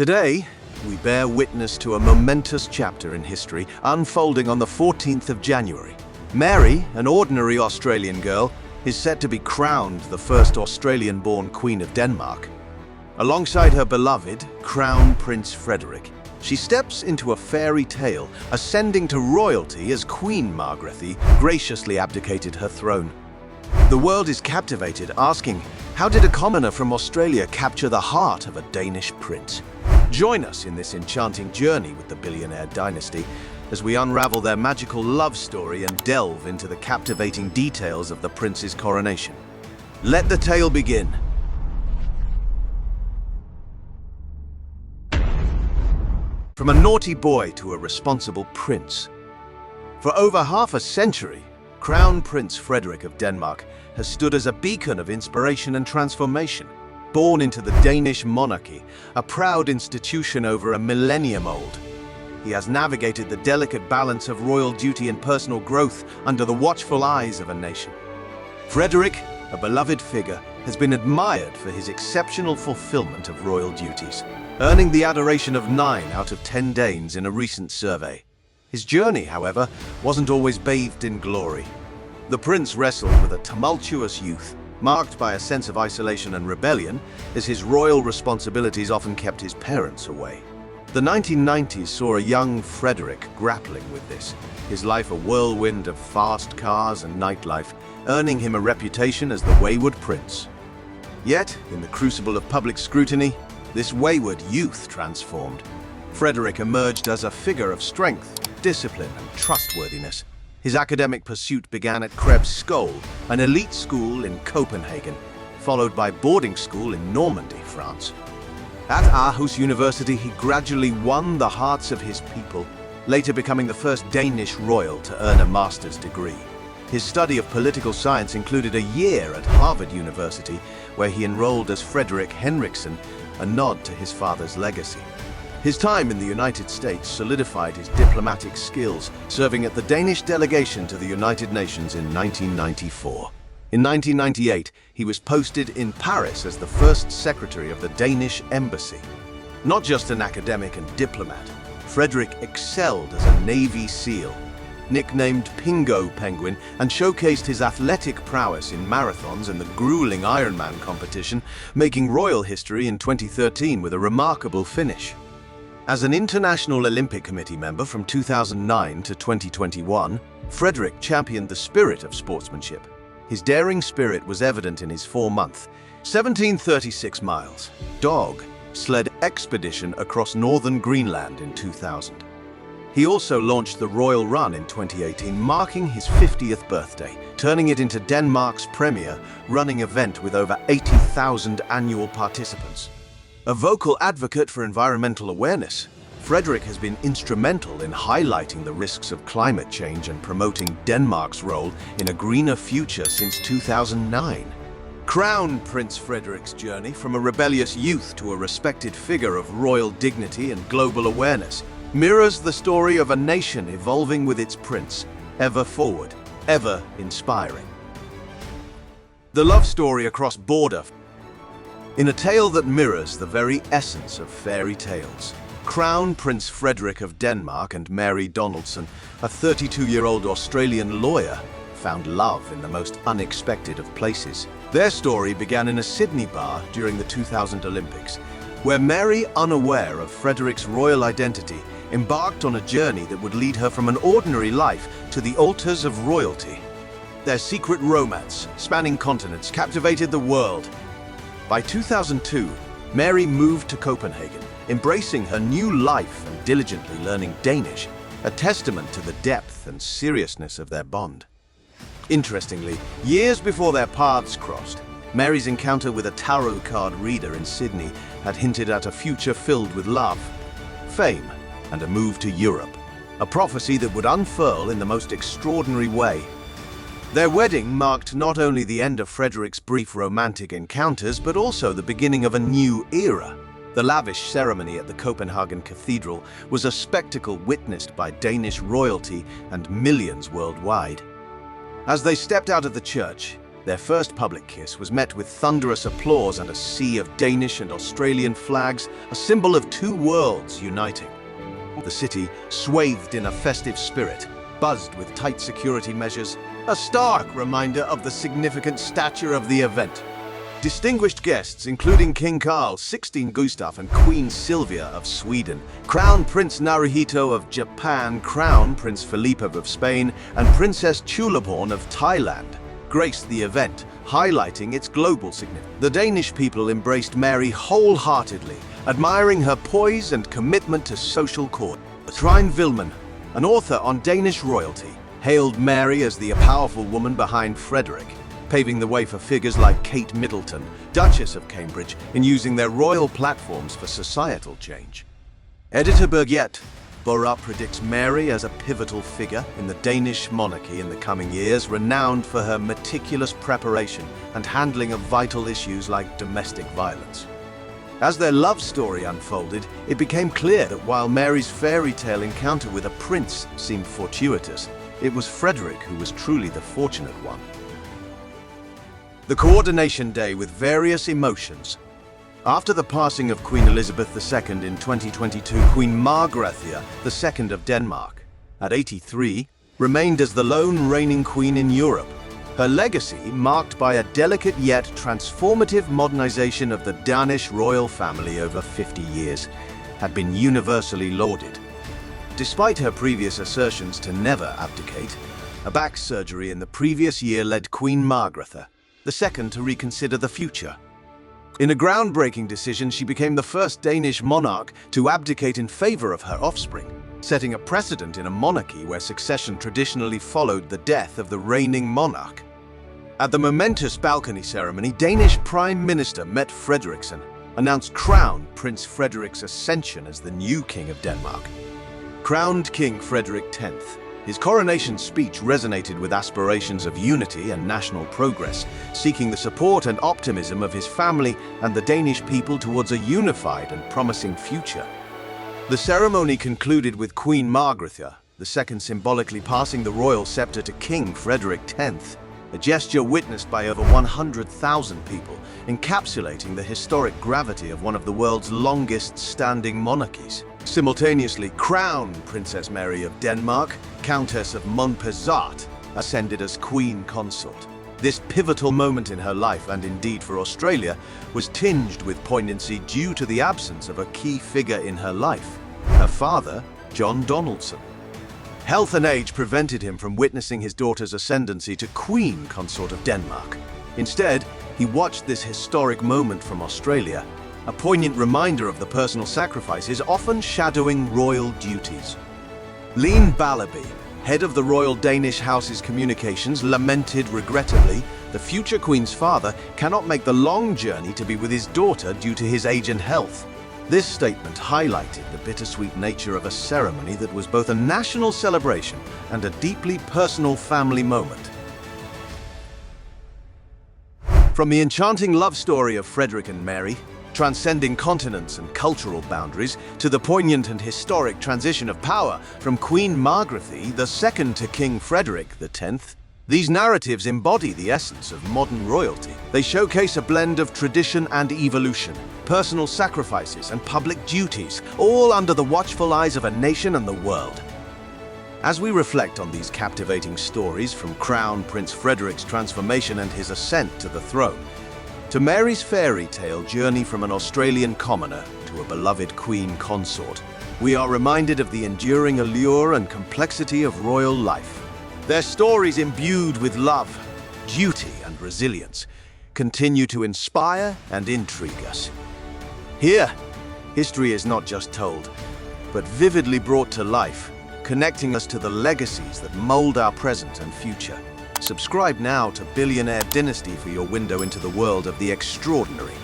Today, we bear witness to a momentous chapter in history unfolding on the 14th of January. Mary, an ordinary Australian girl, is set to be crowned the first Australian-born Queen of Denmark. Alongside her beloved, Crown Prince Frederik, she steps into a fairy tale, ascending to royalty as Queen Margrethe graciously abdicated her throne. The world is captivated, asking, how did a commoner from Australia capture the heart of a Danish prince? Join us in this enchanting journey with the Billionaire Dynasty as we unravel their magical love story and delve into the captivating details of the prince's coronation. Let the tale begin. From a naughty boy to a responsible prince. For over half a century, Crown Prince Frederik of Denmark has stood as a beacon of inspiration and transformation. Born into the Danish monarchy, a proud institution over a millennium old, he has navigated the delicate balance of royal duty and personal growth under the watchful eyes of a nation. Frederik, a beloved figure, has been admired for his exceptional fulfillment of royal duties, earning the adoration of 9 out of 10 Danes in a recent survey. His journey, however, wasn't always bathed in glory. The prince wrestled with a tumultuous youth, marked by a sense of isolation and rebellion, as his royal responsibilities often kept his parents away. The 1990s saw a young Frederik grappling with this, his life a whirlwind of fast cars and nightlife, earning him a reputation as the wayward prince. Yet, in the crucible of public scrutiny, this wayward youth transformed. Frederik emerged as a figure of strength, discipline, and trustworthiness. His academic pursuit began at Krebs Skole, an elite school in Copenhagen, followed by boarding school in Normandy, France. At Aarhus University, he gradually won the hearts of his people, later becoming the first Danish royal to earn a master's degree. His study of political science included a year at Harvard University, where he enrolled as Frederik Henriksen, a nod to his father's legacy. His time in the United States solidified his diplomatic skills, serving at the Danish delegation to the United Nations in 1994. In 1998, he was posted in Paris as the first secretary of the Danish embassy. Not just an academic and diplomat, Frederik excelled as a Navy SEAL, nicknamed Pingo Penguin, and showcased his athletic prowess in marathons and the grueling Ironman competition, making royal history in 2013 with a remarkable finish. As an International Olympic Committee member from 2009 to 2021, Frederik championed the spirit of sportsmanship. His daring spirit was evident in his 4-month, 1736 miles, dog sled expedition across northern Greenland in 2000. He also launched the Royal Run in 2018, marking his 50th birthday, turning it into Denmark's premier running event with over 80,000 annual participants. A vocal advocate for environmental awareness, Frederik has been instrumental in highlighting the risks of climate change and promoting Denmark's role in a greener future since 2009. Crown Prince Frederik's journey from a rebellious youth to a respected figure of royal dignity and global awareness mirrors the story of a nation evolving with its prince, ever forward, ever inspiring. The love story across border. In a tale that mirrors the very essence of fairy tales, Crown Prince Frederik of Denmark and Mary Donaldson, a 32-year-old Australian lawyer, found love in the most unexpected of places. Their story began in a Sydney bar during the 2000 Olympics, where Mary, unaware of Frederik's royal identity, embarked on a journey that would lead her from an ordinary life to the altars of royalty. Their secret romance, spanning continents, captivated the world. By 2002, Mary moved to Copenhagen, embracing her new life and diligently learning Danish, a testament to the depth and seriousness of their bond. Interestingly, years before their paths crossed, Mary's encounter with a tarot card reader in Sydney had hinted at a future filled with love, fame, and a move to Europe, a prophecy that would unfurl in the most extraordinary way. Their wedding marked not only the end of Frederik's brief romantic encounters, but also the beginning of a new era. The lavish ceremony at the Copenhagen Cathedral was a spectacle witnessed by Danish royalty and millions worldwide. As they stepped out of the church, Their first public kiss was met with thunderous applause and a sea of Danish and Australian flags, a symbol of two worlds uniting. The city, swathed in a festive spirit, buzzed with tight security measures, a stark reminder of the significant stature of the event. Distinguished guests, including King Carl, 16 Gustaf, and Queen Sylvia of Sweden, Crown Prince Naruhito of Japan, Crown Prince Felipe of Spain, and Princess Chulaporn of Thailand, graced the event, highlighting its global significance. The Danish people embraced Mary wholeheartedly, admiring her poise and commitment to social cause. Trine Vilman, an author on Danish royalty, hailed Mary as the powerful woman behind Frederick, paving the way for figures like Kate Middleton, Duchess of Cambridge, in using their royal platforms for societal change. Editor Birgit Borra predicts Mary as a pivotal figure in the Danish monarchy in the coming years, renowned for her meticulous preparation and handling of vital issues like domestic violence. As their love story unfolded, it became clear that while Mary's fairy tale encounter with a prince seemed fortuitous, it was Frederick who was truly the fortunate one. The coordination day with various emotions. After the passing of Queen Elizabeth II in 2022, Queen Margrethe II of Denmark, at 83, remained as the lone reigning queen in Europe. Her legacy, marked by a delicate yet transformative modernization of the Danish royal family over 50 years, had been universally lauded. Despite her previous assertions to never abdicate, a back surgery in the previous year led Queen Margrethe II to reconsider the future. In a groundbreaking decision, she became the first Danish monarch to abdicate in favor of her offspring, setting a precedent in a monarchy where succession traditionally followed the death of the reigning monarch. At the momentous balcony ceremony, Danish Prime Minister Mette Frederiksen announced Crown Prince Frederick's ascension as the new King of Denmark. Crowned King Frederik X, his coronation speech resonated with aspirations of unity and national progress, seeking the support and optimism of his family and the Danish people towards a unified and promising future. The ceremony concluded with Queen Margrethe II symbolically passing the royal scepter to King Frederik X, a gesture witnessed by over 100,000 people, encapsulating the historic gravity of one of the world's longest-standing monarchies. Simultaneously, Crown Princess Mary of Denmark, Countess of Montpezat, ascended as Queen Consort. This pivotal moment in her life, and indeed for Australia, was tinged with poignancy due to the absence of a key figure in her life, her father, John Donaldson. Health and age prevented him from witnessing his daughter's ascendancy to Queen Consort of Denmark. Instead, he watched this historic moment from Australia, a poignant reminder of the personal sacrifices often shadowing royal duties. Lene Ballaby, head of the Royal Danish House's communications, lamented regrettably the future Queen's father cannot make the long journey to be with his daughter due to his age and health. This statement highlighted the bittersweet nature of a ceremony that was both a national celebration and a deeply personal family moment. From the enchanting love story of Frederick and Mary, transcending continents and cultural boundaries, to the poignant and historic transition of power from Queen Margrethe II to King Frederick X, these narratives embody the essence of modern royalty. They showcase a blend of tradition and evolution, personal sacrifices and public duties, all under the watchful eyes of a nation and the world. As we reflect on these captivating stories, from Crown Prince Frederick's transformation and his ascent to the throne, to Mary's fairy tale journey from an Australian commoner to a beloved Queen Consort, we are reminded of the enduring allure and complexity of royal life. Their stories, imbued with love, duty, and resilience, continue to inspire and intrigue us. Here, history is not just told, but vividly brought to life, connecting us to the legacies that mold our present and future. Subscribe now to Billionaire Dynasty for your window into the world of the extraordinary.